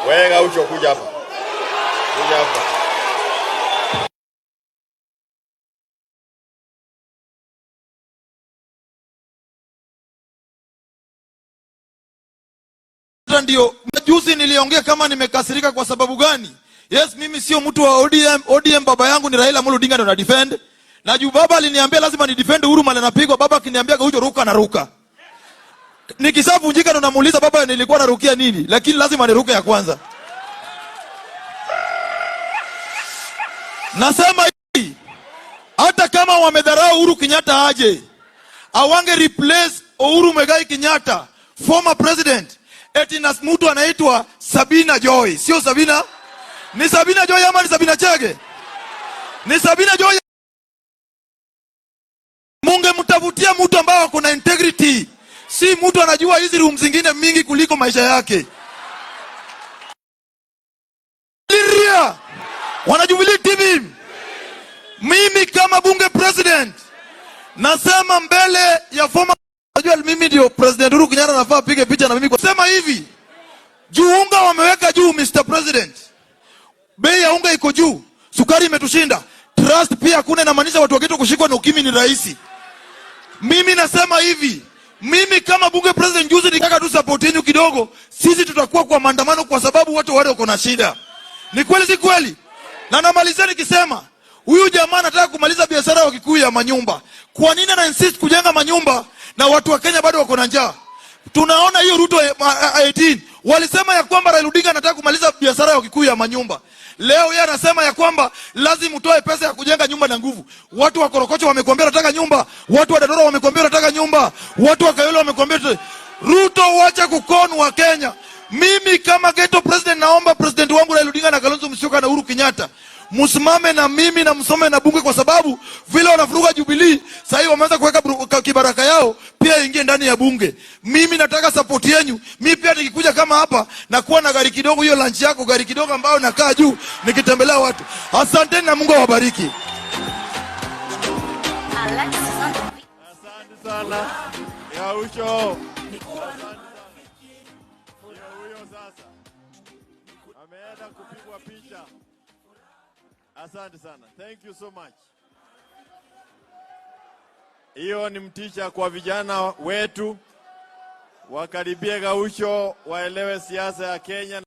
Wewe Gaucho kuja hapa. Kuja hapa. Ndio juzi niliongea kama nimekasirika kwa sababu gani? Yes, mimi sio mtu wa ODM, baba yangu ni Raila Amolo Odinga ndo na defend. Na juu baba aliniambia lazima ni defend Uhuru mali anapigwa, baba akiniambia Gaucho ruka na ruka. Nikishavunjika ndo namuuliza baba nilikuwa narukia nini? Lakini lazima niruke ya kwanza. Nasema hivi, hata kama wamedharau Uhuru Kenyatta aje, awange replace Uhuru Muigai Kenyatta, former president, eti na mtu anaitwa Sabina Joy. Sio Sabina? Ni Sabina Joy ama ni Sabina Chege? Ni Sabina Joy. Munge mtavutia mtu ambao kuna integrity. Si mtu anajua hizi room zingine mingi kuliko maisha yake. Liria. Wana Jubilee TV. Mimi kama bunge president nasema mbele ya former, najua mimi ndio president Uhuru Kenyatta, nafaa pige picha na mimi kwa sema hivi. Juu unga wameweka juu, Mr. President. Bei ya unga iko juu. Sukari imetushinda. Trust pia hakuna, inamaanisha watu wakitu kushikwa na ukimwi ni rahisi. Mimi nasema hivi, mimi kama bunge president juzi nikaka tu support yenu kidogo, sisi tutakuwa kwa maandamano kwa sababu watu wale wako na shida. Ni kweli si kweli? Na namalizia nikisema, huyu jamaa anataka kumaliza biashara ya Kikuyu ya manyumba. Kwa nini ana insist kujenga manyumba na watu wa Kenya bado wako na njaa? Tunaona hiyo Ruto 18 walisema ya kwamba Raila Odinga anataka kumaliza biashara ya Kikuyu ya manyumba. Leo yeye anasema ya kwamba lazima utoe pesa ya kujenga nyumba na nguvu. Watu wa Korokocho wamekwambia nataka nyumba, watu wa Dandora wamekwambia nataka nyumba, watu wa Kayole wamekwambia. Ruto, wacha kukonu wa Kenya. Mimi kama ghetto president naomba president wangu Raila Odinga na Kalonzo Musyoka na Uhuru Kenyatta msimame na mimi na msome na bunge, kwa sababu vile wanafuruga Jubilee sasa hivi wameanza kuweka kibaraka yao pia ingie ndani ya bunge. Mimi nataka support yenu. Mimi pia nikikuja kama hapa na kuwa na gari kidogo, hiyo lunch yako gari kidogo ambayo nakaa juu nikitembelea watu. Asanteni na Mungu awabariki. Asante sana. Gaucho. Huyo sasa ameenda kupigwa picha. Asante sana. Thank you so much. Hiyo ni mtisha kwa vijana wetu wakaribie Gaucho, waelewe siasa ya Kenya.